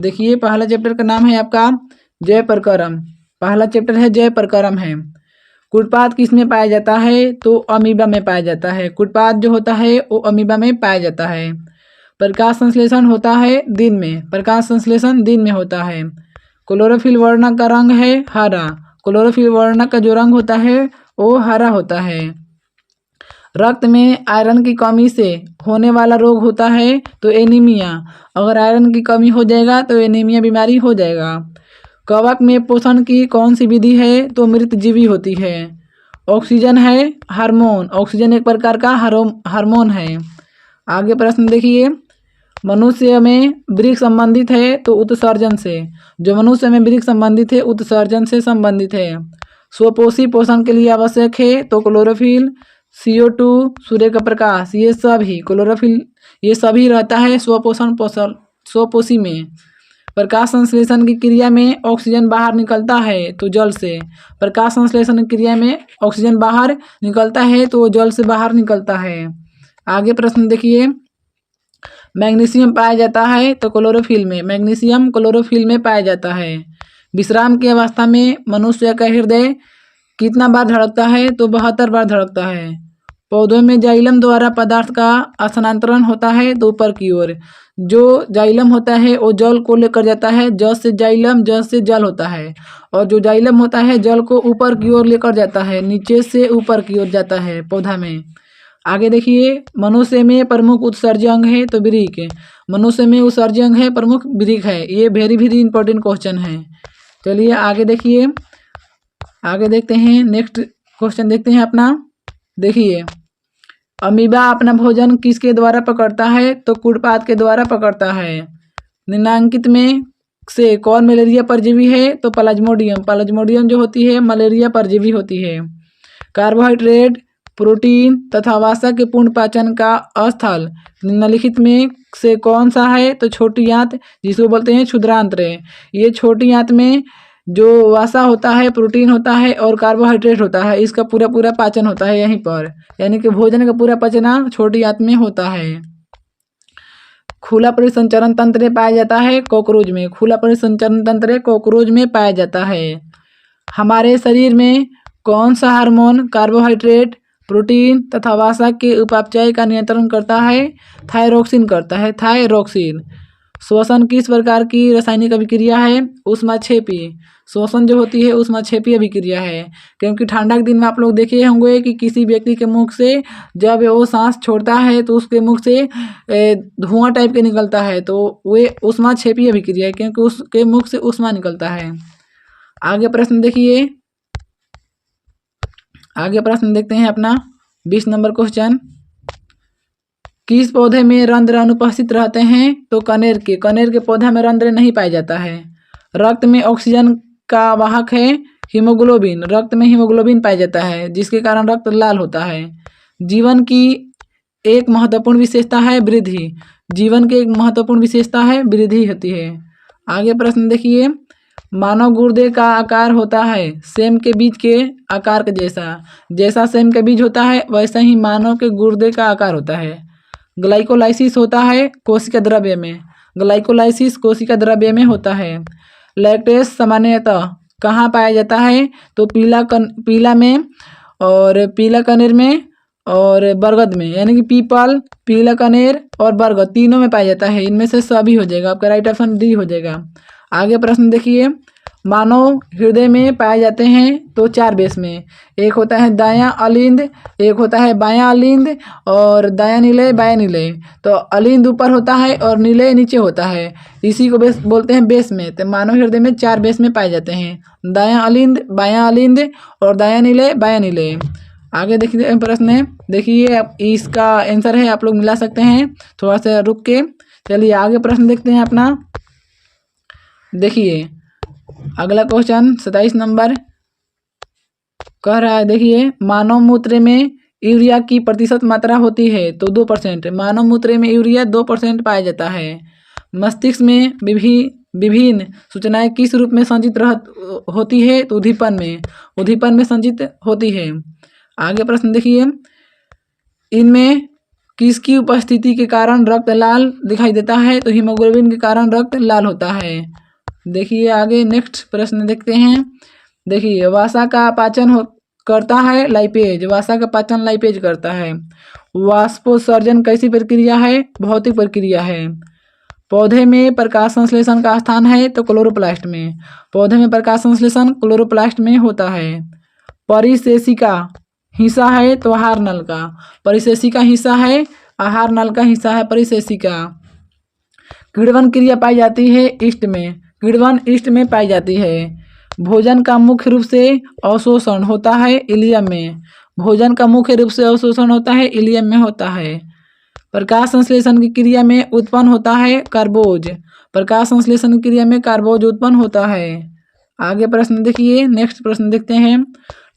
देखिए पहला चैप्टर का नाम है आपका जय प्रकरम। पहला चैप्टर है जय प्रकरम है। कुटपाद किस में पाया जाता है? तो अमीबा में पाया जाता है। कुटपाद जो होता है वो अमीबा में पाया जाता है। प्रकाश संश्लेषण होता है दिन में। प्रकाश संश्लेषण दिन में होता है। क्लोरोफिल वर्णक का रंग है हरा। क्लोरोफिल वर्णक का जो रंग होता है वो हरा होता है। रक्त में आयरन की कमी से होने वाला रोग होता है तो एनीमिया। अगर आयरन की कमी हो जाएगा तो एनीमिया बीमारी हो जाएगा। कवक में पोषण की कौन सी विधि है? तो मृतजीवी होती है। ऑक्सीजन है हार्मोन। ऑक्सीजन एक प्रकार का हार्मोन है। आगे प्रश्न देखिए, मनुष्य में वृक्क संबंधित है तो उत्सर्जन से। जो मनुष्य में वृक्क संबंधित है उत्सर्जन से संबंधित है। स्वपोषी पोषण के लिए आवश्यक है तो क्लोरोफिल, CO2, सूर्य का प्रकाश, ये सभी क्लोरोफिल ये सभी रहता है स्वपोषी में। प्रकाश संश्लेषण की क्रिया में ऑक्सीजन बाहर निकलता है तो जल से। प्रकाश संश्लेषण की क्रिया में ऑक्सीजन बाहर निकलता है तो जल से बाहर निकलता है। आगे प्रश्न देखिए, मैग्नीशियम पाया जाता है तो क्लोरोफिल में। मैग्नीशियम क्लोरोफिल में पाया जाता है। विश्राम की अवस्था में मनुष्य का हृदय कितना बार धड़कता है? तो 72 बार धड़कता है। पौधों में जाइलम द्वारा पदार्थ का स्थानांतरण होता है तो ऊपर की ओर। जो जाइलम होता है वो जल को लेकर जाता है। ज से जाइलम, ज से जल होता है। और जो जाइलम होता है जल को ऊपर की ओर लेकर जाता है, नीचे से ऊपर की ओर जाता है पौधा में। आगे देखिए, मनुष्य में प्रमुख उत्सर्जी अंग है तो वृक्क। मनुष्य में उत्सर्जी अंग है प्रमुख वृक्क है। ये वेरी वेरी इंपॉर्टेंट क्वेश्चन है। चलिए आगे देखिए, आगे देखते हैं। नेक्स्ट क्वेश्चन देखते हैं अपना। देखिए, अमीबा अपना भोजन किसके द्वारा पकड़ता है? तो कुटपाद के द्वारा पकड़ता है। निम्नांकित में से कौन मलेरिया परजीवी है? तो प्लाज्मोडियम। प्लाज्मोडियम जो होती है मलेरिया परजीवी होती है। कार्बोहाइड्रेट, प्रोटीन तथा वसा के पूर्ण पाचन का स्थल निम्नलिखित में से कौन सा है? तो छोटी आंत, जिसको बोलते हैं क्षुद्रांत्र। ये छोटी आंत में जो वसा होता है, प्रोटीन होता है और कार्बोहाइड्रेट होता है, इसका पूरा पूरा पाचन होता है यहीं पर। यानी कि भोजन का पूरा पचना छोटी आंत में होता है। खुला परिसंचरण तंत्र पाया जाता है कॉकरोच में। खुला परिसंचरण तंत्र कॉकरोच में पाया जाता है। हमारे शरीर में कौन सा हार्मोन कार्बोहाइड्रेट, प्रोटीन तथा वसा के उपापचय का नियंत्रण करता है? थायरोक्सिन करता है। थायरोक्सिन। श्वसन किस प्रकार की रासायनिक अभिक्रिया है? ऊष्माक्षेपी। श्वसन जो होती है ऊष्माक्षेपी अभिक्रिया है। क्योंकि ठंडा के दिन में आप लोग देखे होंगे कि किसी व्यक्ति के मुख से जब वो सांस छोड़ता है तो उसके मुख से धुआं टाइप के निकलता है, तो वे ऊष्माक्षेपी अभिक्रिया है, क्योंकि उसके मुख से ऊष्मा निकलता है। आगे प्रश्न देखिए, आगे प्रश्न देखते हैं अपना 20 नंबर क्वेश्चन। किस पौधे में रंध्र अनुपस्थित रहते हैं? तो कनेर के। कनेर के पौधा में रंध्र नहीं पाया जाता है। रक्त में ऑक्सीजन का वाहक है हीमोग्लोबिन। रक्त में हीमोग्लोबिन पाया जाता है जिसके कारण रक्त लाल होता है। जीवन की एक महत्वपूर्ण विशेषता है वृद्धि। जीवन की एक महत्वपूर्ण विशेषता है वृद्धि होती है। आगे प्रश्न देखिए, मानव गुर्दे का आकार होता है सेम के बीज के आकार के जैसा। जैसा सेम का बीज होता है वैसा ही मानव के गुर्दे का आकार होता है। ग्लाइकोलाइसिस होता है कोशिका द्रव्य में। ग्लाइकोलाइसिस कोशिका द्रव्य में होता है। लैक्टेस सामान्यतः कहाँ पाया जाता है? तो पीला में और पीला कनेर में और बरगद में। यानी कि पीपल, पीला कनेर और बरगद तीनों में पाया जाता है। इनमें से सभी हो जाएगा, आपका राइट ऑप्शन डी हो जाएगा। आगे प्रश्न देखिए, मानव हृदय में पाए जाते हैं तो 4 बेस में। एक होता है दायां अलिंद, एक होता है बायां अलिंद और दायां निलय बायां निलय। तो अलिंद ऊपर होता है और निलय नीचे होता है, इसी को बेस बोलते हैं बेस में। तो मानव हृदय में 4 बेस में पाए जाते हैं, दायां अलिंद, बायां अलिंद और दायां निलय बायां निलय। आगे देखिए प्रश्न है, देखिए इसका आंसर है, आप लोग मिला सकते हैं थोड़ा सा रुक के। चलिए आगे प्रश्न देखते हैं अपना। देखिए अगला क्वेश्चन 27 नंबर कह रहा है, देखिए मानव मूत्र में यूरिया की प्रतिशत मात्रा होती है तो 2%। मानव मूत्र में यूरिया 2% पाया जाता है। मस्तिष्क में विभिन्न सूचनाएं किस रूप में संचित होती है? तो उद्दीपन में संचित होती है। आगे प्रश्न देखिए, इनमें किसकी उपस्थिति के कारण रक्त लाल दिखाई देता है? तो हीमोग्लोबिन के कारण रक्त लाल होता है। देखिए आगे नेक्स्ट प्रश्न देखते हैं। देखिए वसा का पाचन करता है लाइपेज, वसा का पाचन लाइपेज करता है। वाष्पोत्सर्जन कैसी प्रक्रिया है? भौतिक प्रक्रिया है। पौधे में प्रकाश संश्लेषण का स्थान है? तो क्लोरोप्लास्ट में। पौधे में प्रकाश संश्लेषण क्लोरोप्लास्ट में होता है। परिशेषिका हिस्सा है? तो आहार नल का। परिशेषिका हिस्सा है, आहार नल का हिस्सा है परिशेषिका। किण्वन क्रिया पाई जाती है ईस्ट में, किण्वन ईस्ट में पाई जाती है। भोजन का मुख्य रूप से अवशोषण होता है इलियम में, भोजन का मुख्य रूप से अवशोषण होता है इलियम में होता है। प्रकाश संश्लेषण की क्रिया में उत्पन्न होता है कार्बोज, प्रकाश संश्लेषण की क्रिया में कार्बोज उत्पन्न होता है। आगे प्रश्न देखिए, नेक्स्ट प्रश्न देखते हैं।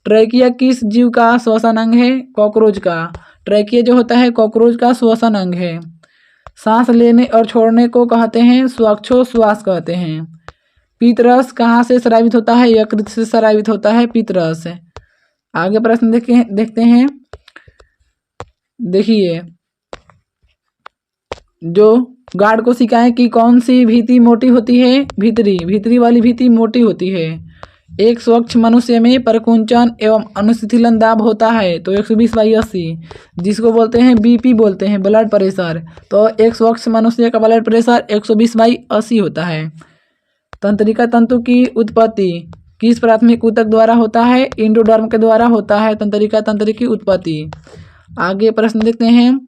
ट्रैकिया किस जीव का श्वसन अंग है? कॉकरोच का। ट्रैकिया जो होता है कॉकरोच का श्वसन अंग है। सांस लेने और छोड़ने को कहते हैं श्वासोच्छ्वास कहते हैं। पीतरस कहाँ से स्रावित होता है? यकृत से स्रावित होता है पीतरस। आगे प्रश्न देखते हैं। देखिए जो गार्ड को सिखाएं कि कौन सी भित्ति मोटी होती है? भीतरी वाली भित्ति मोटी होती है। एक स्वच्छ मनुष्य में परकुंचन एवं अनुशीतलन दाब होता है तो 120/80, जिसको बोलते हैं बीपी बोलते हैं, ब्लड प्रेशर। तो एक स्वच्छ मनुष्य का ब्लड प्रेशर 120/80 होता है। तंत्रिका तंतु की उत्पत्ति किस प्राथमिक ऊतक द्वारा होता है? एंडोडर्म के द्वारा होता है तंत्रिका तंत्र की उत्पत्ति। आगे प्रश्न देखते हैं।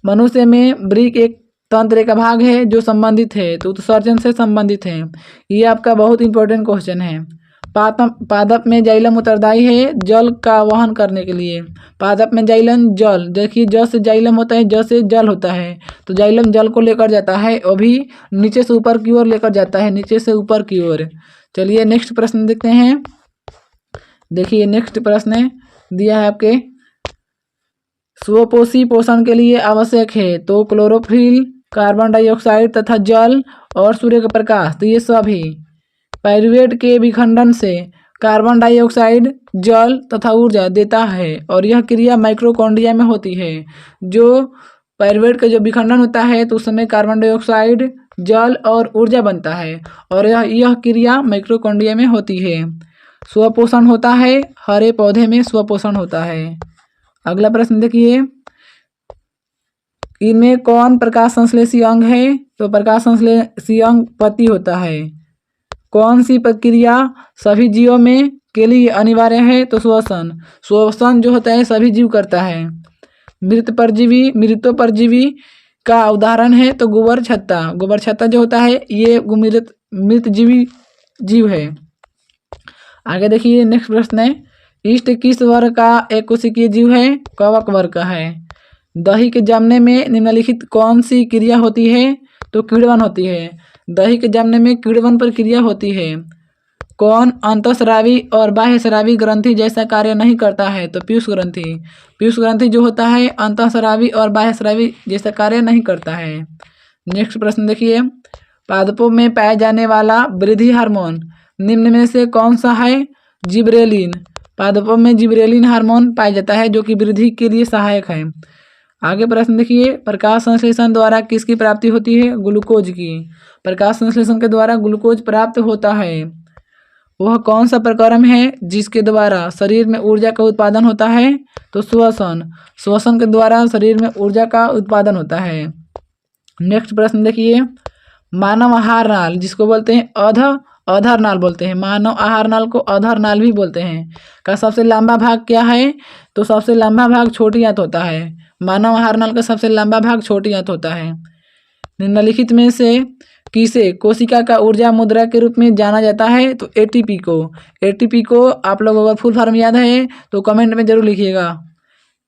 मनुष्य में वृक्क एक तंत्र का भाग है जो संबंधित है, तो उत्सर्जन से संबंधित है। ये आपका बहुत इंपॉर्टेंट क्वेश्चन है। पादप में जाइलम उत्तरदायी है जल का वहन करने के लिए। पादप में जाइलम जल, देखिए ज से जाइलम होता है, ज से जल होता है, तो जाइलम जल को लेकर जाता है, और भी नीचे से ऊपर की ओर लेकर जाता है, नीचे से ऊपर की ओर। चलिए नेक्स्ट प्रश्न देखते हैं। देखिए नेक्स्ट प्रश्न दिया है आपके, स्वपोषी पोषण के लिए आवश्यक है तो क्लोरोफिल, कार्बन डाइऑक्साइड तथा जल और सूर्य का प्रकाश। तो ये सभी पाइरुवेट के विखंडन से कार्बन डाइऑक्साइड, जल तथा ऊर्जा देता है, और यह क्रिया माइटोकॉन्ड्रिया में होती है। जो पाइरुवेट का जो विखंडन होता है तो उस समय कार्बन डाइऑक्साइड, जल और ऊर्जा बनता है, और यह क्रिया माइटोकॉन्ड्रिया में होती है। स्वपोषण होता है, हरे पौधे में स्वपोषण होता है। अगला प्रश्न देखिए, इनमें कौन प्रकाश संश्लेषी अंग है? तो प्रकाश संश्लेषी अंग पत्ती होता है। कौन सी प्रक्रिया सभी जीवों में के लिए अनिवार्य है? तो श्वसन। श्वसन जो होता है सभी जीव करता है। मृतोपरजीवी का उदाहरण है तो गोबर छत्ता। गोबर छत्ता जो होता है ये मृतजीवी जीव है। आगे देखिए नेक्स्ट प्रश्न है, ईस्ट किस वर्ग का एक कोशिकीय जीव है? कवक वर्ग का है। दही के जमने में निम्नलिखित कौन सी क्रिया होती है? तो किण्वन होती है। दही के जमने में किण्वन प्रक्रिया होती है। कौन अंतःस्रावी और बाह्यस्रावी ग्रंथि जैसा कार्य नहीं करता है? तो पीयूष ग्रंथि। पीयूष ग्रंथि जो होता है अंतःस्रावी और बाह्यस्रावी जैसा कार्य नहीं करता है। नेक्स्ट प्रश्न देखिए, पादपों में पाया जाने वाला वृद्धि हार्मोन निम्न में से कौन सा है? जिब्रेलिन। पादपों में जिब्रेलिन हार्मोन पाया जाता है जो कि वृद्धि के लिए सहायक है। आगे प्रश्न देखिए, प्रकाश संश्लेषण द्वारा किसकी प्राप्ति होती है? ग्लूकोज की। प्रकाश संश्लेषण के द्वारा ग्लूकोज प्राप्त होता है। वह कौन सा प्रक्रम है जिसके द्वारा शरीर में ऊर्जा का उत्पादन होता है? तो श्वसन। श्वसन के द्वारा शरीर में ऊर्जा का उत्पादन होता है। नेक्स्ट प्रश्न देखिए, मानव आहार नाल जिसको बोलते हैं अधर नाल बोलते हैं, मानव आहार नाल को अधर नाल भी बोलते हैं, का सबसे लंबा भाग क्या है? तो सबसे लंबा भाग छोटी आंत होता है। मानव आहार नाल का सबसे लंबा भाग छोटी आंत होता है। निम्नलिखित में से किसे कोशिका का ऊर्जा मुद्रा के रूप में जाना जाता है? तो एटीपी को। एटीपी को आप लोग अगर फुल फॉर्म याद है तो कमेंट में जरूर लिखिएगा।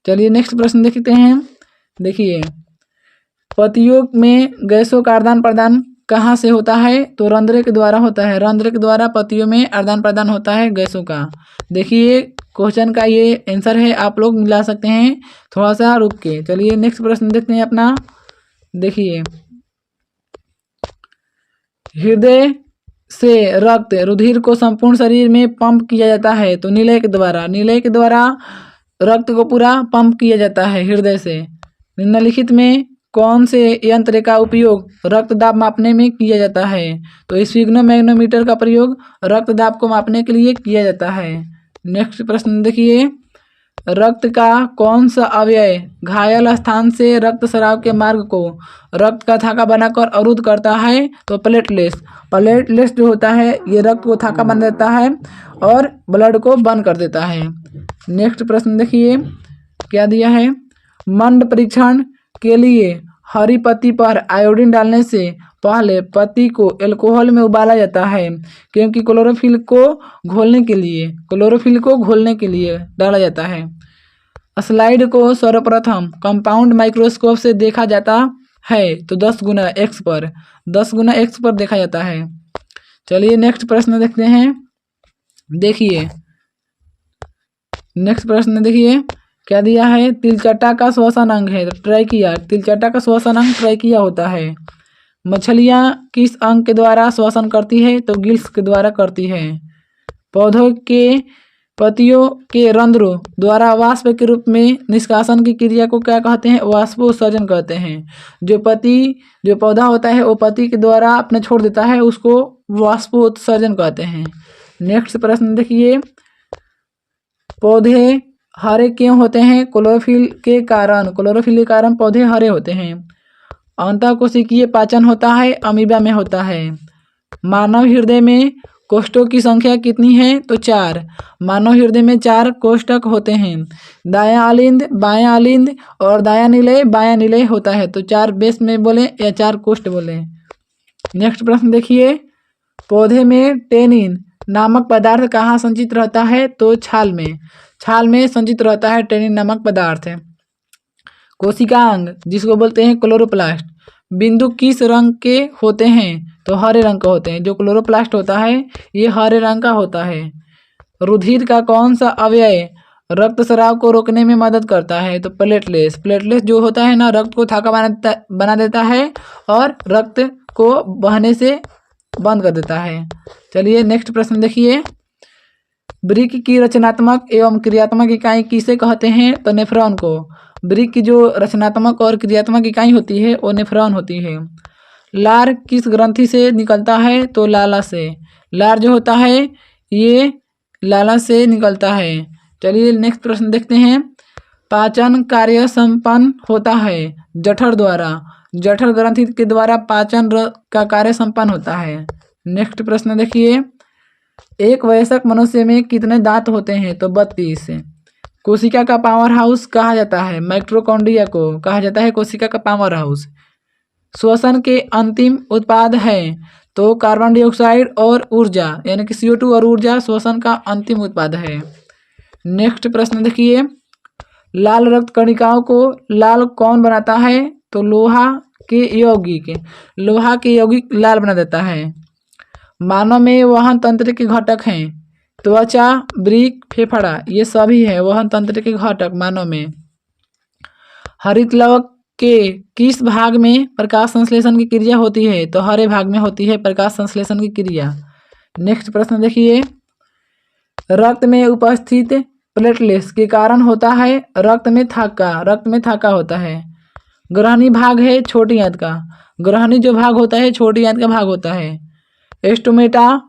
चलिए नेक्स्ट प्रश्न देखते हैं। देखिए, पत्तियों में गैसों का आदान प्रदान कहाँ से होता है? तो रंध्र के द्वारा होता है। रंध्र के द्वारा पत्तियों में आदान प्रदान होता है गैसों का। देखिए क्वेश्चन का ये आंसर है, आप लोग मिला सकते हैं थोड़ा सा रुक के। चलिए नेक्स्ट प्रश्न देखते हैं अपना। देखिए, हृदय से रक्त रुधिर को संपूर्ण शरीर में पंप किया जाता है तो निलय के द्वारा। निलय के द्वारा रक्त को पूरा पंप किया जाता है हृदय से। निम्नलिखित में कौन से यंत्र का उपयोग रक्तदाब मापने में किया जाता है? तो स्फिग्नोमैग्नेटोमीटर का प्रयोग रक्तदाब को मापने के लिए किया जाता है। नेक्स्ट प्रश्न देखिए, रक्त का कौन सा अवयव घायल स्थान से रक्त स्राव के मार्ग को रक्त का थाका बनाकर अवरुद्ध करता है? तो प्लेटलेट्स। प्लेटलेट्स जो होता है ये रक्त को थाका बना देता है और ब्लड को बंद कर देता है। नेक्स्ट प्रश्न देखिए क्या दिया है, मंड परीक्षण के लिए हरी पत्ती पर आयोडीन डालने से पहले पत्ती को अल्कोहल में उबाला जाता है क्योंकि क्लोरोफिल को घोलने के लिए डाला जाता है। स्लाइड को सर्वप्रथम कंपाउंड माइक्रोस्कोप से देखा जाता है तो 10 गुना एक्स पर देखा जाता है। चलिए नेक्स्ट प्रश्न देखते हैं। देखिए नेक्स्ट प्रश्न देखिए क्या दिया है, तिलचट्टा का श्वसन अंग है ट्रैकिया। तिलचट्टा का श्वसन अंग ट्रैकिया होता है। मछलियाँ किस अंग के द्वारा श्वसन करती है? तो गिल्स के द्वारा करती है। पौधों के पत्तियों के रंध्रों द्वारा वाष्प के रूप में निष्कासन की क्रिया को क्या कहते हैं? वाष्पोत्सर्जन कहते हैं। जो पौधा होता है वो पत्ती के द्वारा अपने छोड़ देता है उसको वाष्पोत्सर्जन कहते हैं। नेक्स्ट प्रश्न देखिए, पौधे हरे क्यों होते हैं? क्लोरोफिल के कारण पौधे हरे होते हैं। अंतःकोशिकीय पाचन होता है अमीबा में होता है। मानव हृदय में कोष्ठकों की संख्या कितनी है? तो 4। मानव हृदय में 4 कोष्ठक होते हैं। दायां अलिंद, बायां अलिंद और दायां निलय बायां निलय होता है। तो 4 बेस में बोले या 4 कोष्ठ बोले। नेक्स्ट प्रश्न देखिए, पौधे में टेनिन नामक पदार्थ कहाँ संचित रहता है? तो छाल में संचित रहता है टेनिन नामक पदार्थ। कोशिकांग जिसको बोलते हैं क्लोरोप्लास्ट, बिंदु किस रंग के होते हैं? तो हरे रंग का होते हैं। जो क्लोरोप्लास्ट होता है ये हरे रंग का होता है। रुधिर का कौन सा अवयव रक्त स्राव को रोकने में मदद करता है? तो प्लेटलेट्स जो होता है ना रक्त को थाका बना देता है और रक्त को बहने से बंद कर देता है। चलिए नेक्स्ट प्रश्न देखिए, वृक्क की रचनात्मक एवं क्रियात्मक इकाई किसे कहते हैं? तो नेफ्रॉन को। वृक्क की जो रचनात्मक और क्रियात्मक इकाई होती है वो नेफ्रॉन होती है। लार किस ग्रंथि से निकलता है? तो लाला से। लार जो होता है ये लाला से निकलता है। चलिए नेक्स्ट प्रश्न देखते हैं, पाचन कार्य संपन्न होता है जठर द्वारा। जठर ग्रंथि के द्वारा पाचन का कार्य संपन्न होता है। नेक्स्ट प्रश्न देखिए, एक वयस्क मनुष्य में कितने दांत होते हैं? तो 32। कोशिका का पावर हाउस कहा जाता है माइटोकॉन्ड्रिया को कहा जाता है कोशिका का पावर हाउस। श्वसन के अंतिम उत्पाद है तो कार्बन डाइऑक्साइड और ऊर्जा यानी कि CO2 और ऊर्जा श्वसन का अंतिम उत्पाद है। नेक्स्ट प्रश्न देखिए, लाल रक्त कणिकाओं को लाल कौन बनाता है? तो लोहा के यौगिक लाल बना देता है। मानव में वहन तंत्र के घटक हैं त्वचा, वृक्क, फेफड़ा, ये सभी है वहन तंत्र के घटक मानव में। हरित लवक के किस भाग में प्रकाश संश्लेषण की क्रिया होती है? तो हरे भाग में होती है प्रकाश संश्लेषण की क्रिया। नेक्स्ट प्रश्न देखिए, रक्त में उपस्थित प्लेटलेट्स के कारण होता है रक्त में थाका होता है। ग्रहणी भाग है छोटी आंत का। ग्रहणी जो भाग होता है छोटी आंत का भाग होता है। एस्टोमेटा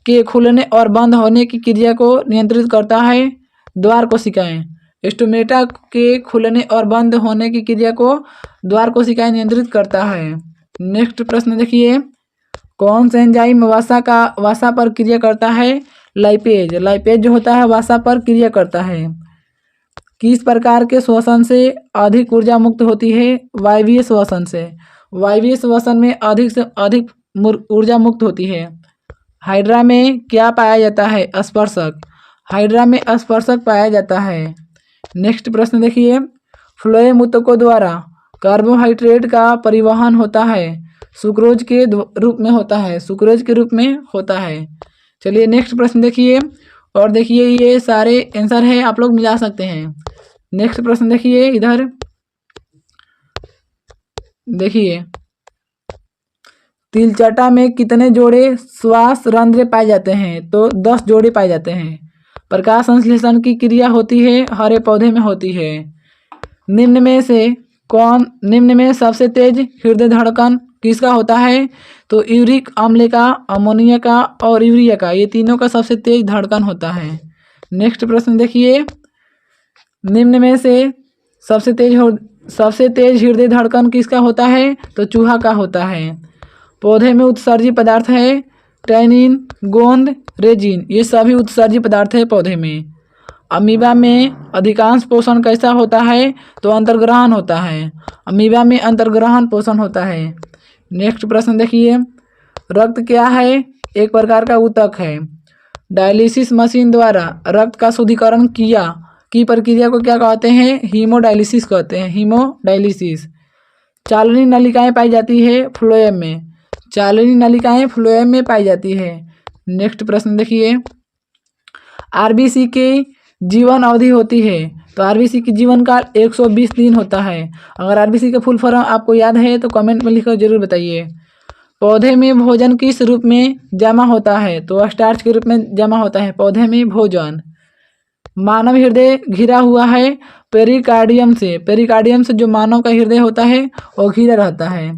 के खुलने और बंद होने की क्रिया को नियंत्रित करता है द्वार कोशिकाएं। एस्टोमेटा के खुलने और बंद होने की क्रिया को द्वार कोशिकाएं नियंत्रित करता है। नेक्स्ट प्रश्न देखिए, कौन सा एंजाइम वसा पर क्रिया करता है? लाइपेज जो होता है वसा पर क्रिया करता है। किस प्रकार के श्वसन से अधिक ऊर्जा मुक्त होती है? वायवीय श्वसन से। वायवीय श्वसन में अधिक से अधिक ऊर्जा मुक्त होती है। हाइड्रा में क्या पाया जाता है? स्पर्शक। हाइड्रा में स्पर्शक पाया जाता है। नेक्स्ट प्रश्न देखिए, फ्लोएम ऊतकों द्वारा कार्बोहाइड्रेट का परिवहन होता है सुक्रोज के रूप में होता है। चलिए नेक्स्ट प्रश्न देखिए, और देखिए ये सारे आंसर है आप लोग मिला सकते हैं। नेक्स्ट प्रश्न देखिए, इधर देखिए, तिलचट्टा में कितने जोड़े श्वास रंध्र पाए जाते हैं? तो 10 जोड़े पाए जाते हैं। प्रकाश संश्लेषण की क्रिया होती है हरे पौधे में होती है। निम्न में से कौन निम्न में सबसे तेज हृदय धड़कन किसका होता है? तो यूरिक अम्ल का, अमोनिया का और यूरिया का, ये तीनों का सबसे तेज धड़कन होता है। नेक्स्ट प्रश्न देखिए, निम्न में से सबसे तेज हृदय धड़कन किसका होता है? तो चूहा का होता है। पौधे में उत्सर्जी पदार्थ है टैनिन, गोंद, रेजिन, ये सभी उत्सर्जी पदार्थ है पौधे में। अमीबा में अधिकांश पोषण कैसा होता है? तो अंतर्ग्रहण होता है। अमीबा में अंतर्ग्रहण पोषण होता है। नेक्स्ट प्रश्न देखिए, रक्त क्या है? एक प्रकार का ऊतक है। डायलिसिस मशीन द्वारा रक्त का शुद्धिकरण की प्रक्रिया को क्या कहते हैं? हीमोडायलिसिस कहते हैं, हीमोडायलिसिस। चालनी नलिकाएं पाई जाती है फ्लोएम में। चालनी नलिकाएं फ्लोएम में पाई जाती है। नेक्स्ट प्रश्न देखिए, आरबीसी की जीवन अवधि होती है। तो आरबीसी की जीवन काल 120 दिन होता है। अगर आरबीसी का फुल फॉर्म आपको याद है तो कमेंट में लिखकर जरूर बताइए। पौधे में भोजन किस रूप में जमा होता है? तो स्टार्च के रूप में जमा होता है पौधे में भोजन। मानव हृदय घिरा हुआ है पेरिकार्डियम से। पेरिकार्डियम से जो मानव का हृदय होता है वो घिरा रहता है।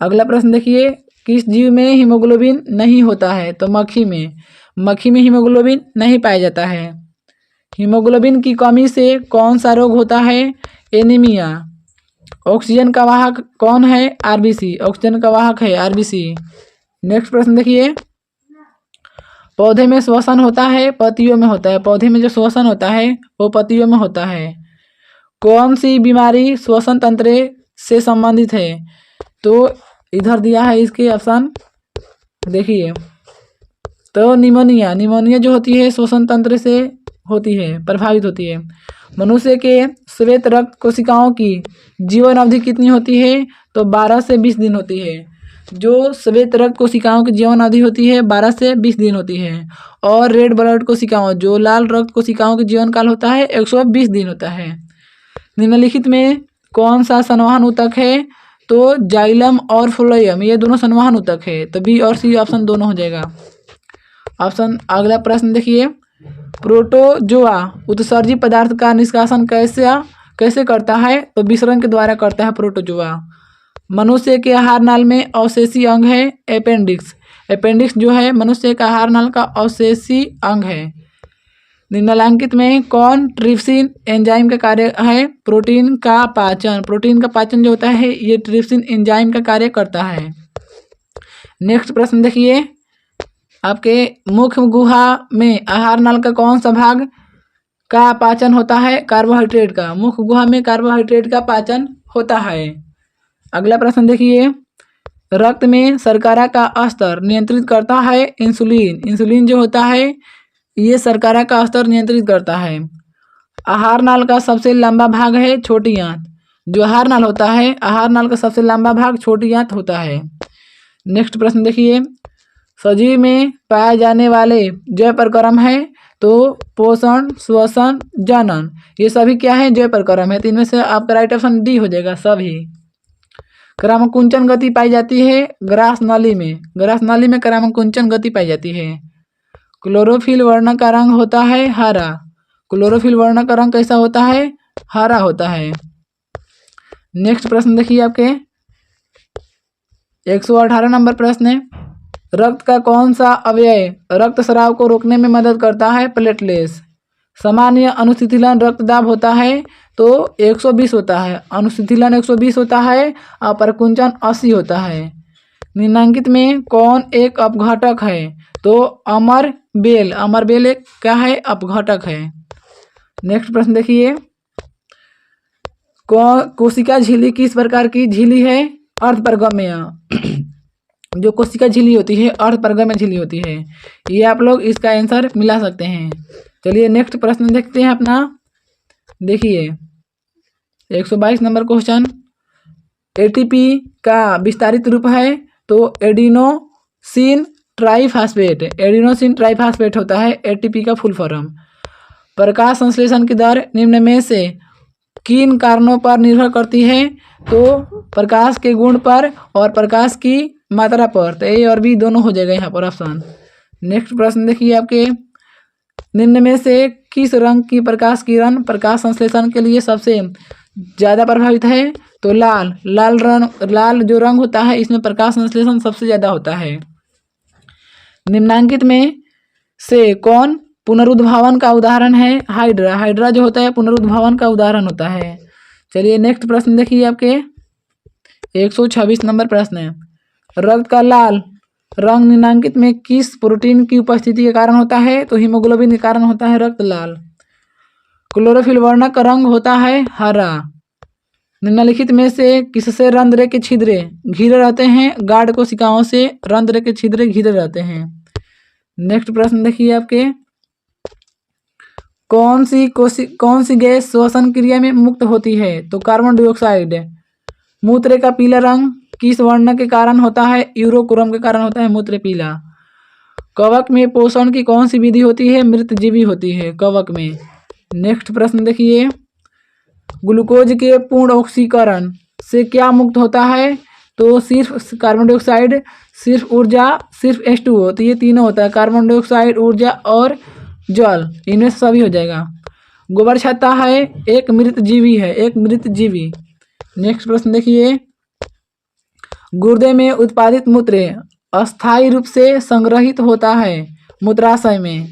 अगला प्रश्न देखिए, किस जीव में हीमोग्लोबिन नहीं होता है? तो मक्खी में। मक्खी में हीमोग्लोबिन नहीं पाया जाता है। हीमोग्लोबिन की कमी से कौन सा रोग होता है? एनीमिया। ऑक्सीजन का वाहक कौन है? आरबीसी। ऑक्सीजन का वाहक है आरबीसी। नेक्स्ट प्रश्न देखिए, पौधे में श्वसन होता है पत्तियों में होता है। पौधे में जो श्वसन होता है वो पत्तियों में होता है। कौन सी बीमारी श्वसन तंत्र से संबंधित है? तो इधर दिया है इसके ऑप्शन देखिए, तो निमोनिया। निमोनिया जो होती है श्वसन तंत्र से होती है, प्रभावित होती है। मनुष्य के श्वेत रक्त कोशिकाओं की जीवन अवधि कितनी होती है? तो 12 से 20 दिन होती है। जो श्वेत रक्त कोशिकाओं की जीवन अवधि होती है 12 से 20 दिन होती है। और रेड ब्लड कोशिकाओं, जो लाल रक्त कोशिकाओं की जीवन काल होता है 120 दिन होता है। निम्नलिखित में कौन सा संवहन ऊतक है? तो जाइलम और फ्लोएम, ये दोनों संवहन ऊतक है। तो बी और सी ऑप्शन दोनों हो जाएगा ऑप्शन। अगला प्रश्न देखिए, प्रोटोजोआ उत्सर्जी पदार्थ का निष्कासन कैसे करता है? तो विसरण के द्वारा करता है प्रोटोजोआ। मनुष्य के आहार नाल में अवशेषी अंग है अपेंडिक्स। अपेंडिक्स जो है मनुष्य का आहार नाल का अवशेषी अंग है। निम्नलिखित में कौन ट्रिप्सिन एंजाइम का कार्य है? प्रोटीन का पाचन। प्रोटीन का पाचन जो होता है ये ट्रिप्सिन एंजाइम का कार्य करता है। नेक्स्ट प्रश्न देखिए, आपके मुख्य गुहा में आहार नाल का कौन सा भाग का पाचन होता है? कार्बोहाइड्रेट का। मुख्य गुहा में कार्बोहाइड्रेट का पाचन होता है। अगला प्रश्न देखिए, रक्त में शर्करा का स्तर नियंत्रित करता है इंसुलिन। इंसुलिन जो होता है ये शर्करा का स्तर नियंत्रित करता है। आहार नाल का सबसे लंबा भाग है छोटी आंत। जो आहार नाल होता है, आहार नाल का सबसे लंबा भाग छोटी आंत होता है। नेक्स्ट प्रश्न देखिए, सजीव में पाए जाने वाले जैव प्रक्रम है? तो पोषण, श्वसन, जनन, ये सभी क्या है? जैव प्रक्रम है। तो इनमें से आपका राइट ऑप्शन डी हो जाएगा सभी। क्रमकुंचन गति पाई जाती है ग्रास नाली में। ग्रास नाली में क्रमकुंचन गति पाई जाती है। क्लोरोफिल वर्ण का रंग होता है हरा। क्लोरोफिल वर्ण का रंग कैसा होता है? हरा होता है। नेक्स्ट प्रश्न देखिए, आपके 118 नंबर प्रश्न है, रक्त का कौन सा अवयव रक्त स्राव को रोकने में मदद करता है? प्लेटलेट्स। सामान्य अनुशीतलन रक्तदाब होता है तो 120 होता है। अनुशीतलन 120 होता है और प्रकुंचन 80 होता है। निम्नलिखित में कौन एक अपघटक है? तो अमरबेल। अमरबेल एक क्या है? अपघटक है। नेक्स्ट प्रश्न देखिए, कोशिका झिल्ली किस प्रकार की झिल्ली है? अर्धपरगम्य। जो कोशिका झिल्ली होती है अर्धपरगम्य झिल्ली होती है। ये आप लोग इसका आंसर मिला सकते हैं। चलिए नेक्स्ट प्रश्न देखते हैं अपना। देखिए 122 नंबर क्वेश्चन, एटीपी का विस्तारित रूप है तो एडिनोसिन ट्राइफॉस्फेट। एडिनोसिन ट्राइफॉस्फेट होता है एटीपी का फुल फॉर्म। प्रकाश संश्लेषण की दर निम्न में से किन कारणों पर निर्भर करती है? तो प्रकाश के गुण पर और प्रकाश की मात्रा पर। तो ए और बी दोनों हो जाएगा यहाँ पर ऑप्शन। नेक्स्ट प्रश्न देखिए, आपके निम्न में से किस रंग की प्रकाश किरण प्रकाश संश्लेषण के लिए सबसे ज़्यादा प्रभावित है तो लाल जो रंग होता है इसमें प्रकाश संश्लेषण सबसे ज़्यादा होता है। निम्नांकित में से कौन पुनरुद्भावन का उदाहरण है? हाइड्रा जो होता है पुनरुद्भावन का उदाहरण होता है। चलिए नेक्स्ट प्रश्न देखिए आपके 126 नंबर प्रश्न है। रक्त का लाल रंग निम्नांकित में किस प्रोटीन की उपस्थिति के कारण होता है? तो हीमोग्लोबिन के कारण होता है रक्त लाल। क्लोरोफिल वर्णक का रंग होता है हरा। निम्नलिखित में से किससे रंध्र के छिद्र घिरे रहते हैं? गाढ़ कोशिकाओं से रंध्र के छिद्र घिरे रहते हैं। नेक्स्ट प्रश्न देखिए आपके कौन सी गैस श्वसन क्रिया में मुक्त होती है? तो कार्बन डाइऑक्साइड। मूत्र का पीला रंग किस वर्ण के कारण होता है? यूरोक्रोम के कारण होता है मूत्र पीला। कवक में पोषण की कौन सी विधि होती है? मृतजीवी होती है कवक में। नेक्स्ट प्रश्न देखिए ग्लूकोज के पूर्ण ऑक्सीकरण से क्या मुक्त होता है? तो सिर्फ कार्बन डाइऑक्साइड, सिर्फ ऊर्जा, सिर्फ H2O। तो ये तीनों होता है कार्बन डाइऑक्साइड, ऊर्जा और जल, इनमें से सभी हो जाएगा। गोबर छत्ता है एक मृत जीवी है, एक मृत जीवी। नेक्स्ट प्रश्न देखिए गुर्दे में उत्पादित मूत्र अस्थायी रूप से संग्रहित होता है मूत्राशय में।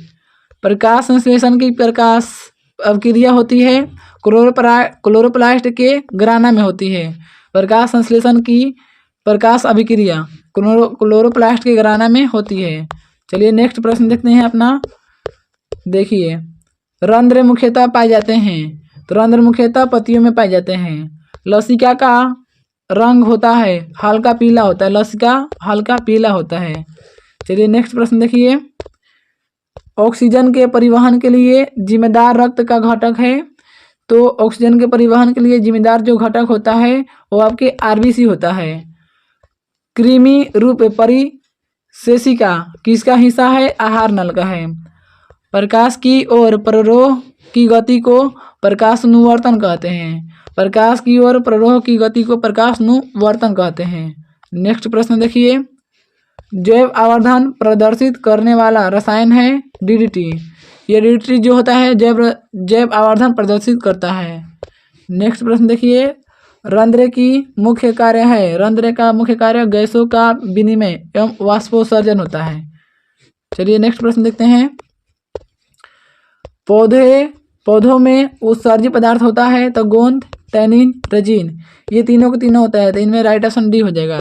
प्रकाश संश्लेषण की प्रकाश अभिक्रिया होती है क्लोरोप्लास्ट के ग्राना में होती है। प्रकाश संश्लेषण की प्रकाश अभिक्रिया क्लोरोप्लास्ट के ग्राना में होती है। चलिए नेक्स्ट प्रश्न देखते हैं अपना। देखिए रंध्र मुख्यतः पाए जाते हैं, तो रंध्र मुख्यतः पत्तियों में पाए जाते हैं। लसिका का रंग होता है हल्का पीला होता है, लसिका हल्का पीला होता है। चलिए नेक्स्ट प्रश्न देखिए ऑक्सीजन के परिवहन के लिए जिम्मेदार रक्त का घटक है। तो ऑक्सीजन के परिवहन के लिए जिम्मेदार जो घटक होता है वो आपके आरबीसी होता है। कृमि रूप परिशेषिका किसका हिस्सा है? आहार नल का है। प्रकाश की ओर प्ररोह की गति को प्रकाशानुवर्तन कहते हैं। प्रकाश की ओर प्ररोह की गति को प्रकाशानुवर्तन कहते हैं। नेक्स्ट प्रश्न देखिए जैव आवर्धन प्रदर्शित करने वाला रसायन है DDT। ये DDT जो होता है जैव आवर्धन प्रदर्शित करता है। नेक्स्ट प्रश्न देखिए रंध्र की मुख्य कार्य है। रंध्र का मुख्य कार्य गैसों का विनिमय एवं वाष्पोत्सर्जन होता है। चलिए नेक्स्ट प्रश्न देखते हैं पौधों में उत्सर्जित पदार्थ होता है तो गोंद, टैनिन, रेजिन, ये तीनों के तीनों होता है। तो इनमें राइट ऑप्शन डी हो जाएगा।